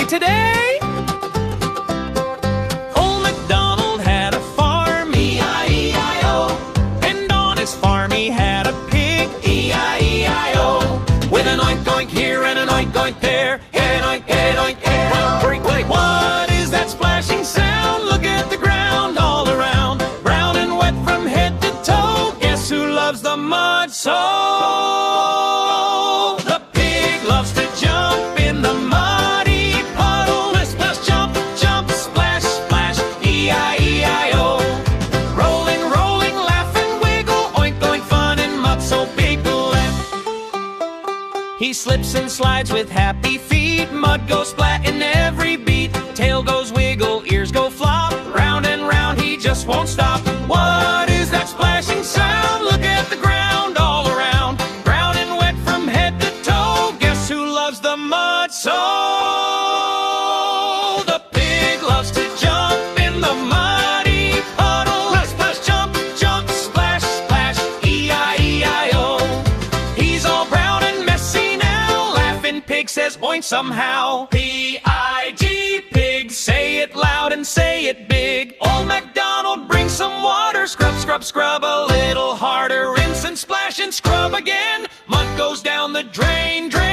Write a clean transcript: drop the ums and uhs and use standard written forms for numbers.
today? Old MacDonald had a farm, E-I-E-I-O. And on his farm he had a pig, E-I-E-I-O. With an oink-oink here and an oink-oink there, head oink, head oink, head oink. Wait, wait, what is that splashing sound? Look at the ground all around, brown and wet from head to toe. Guess who loves the mud so? The pig loves to jump in the muddy puddle. Let's splash, jump, jump, splash, splash, E-I-E-I-O. Rolling, rolling, laugh and wiggle, oink, oink, fun and mud so big to laugh. He slips and slides with happy feet, mud goes splat in every beat. Tail goes wiggle, ears go flop, round and round he just won't stop. What is that splashing sound? Look at the ground all around, brown and wet from head to toe. Guess who loves the mud so? The pig loves to jump in the muddy puddle. Let's splash, jump, jump, splash, splash, E-I-E-I-O. He's all brown and messy now, laughing pig says oink somehow. P-I-G, pig, say it loud and say it big. Old MacDonald, bring some water, scrub, scrub, scrub a little harder. Rinse and splash and scrub again, mud goes down the drain, drain.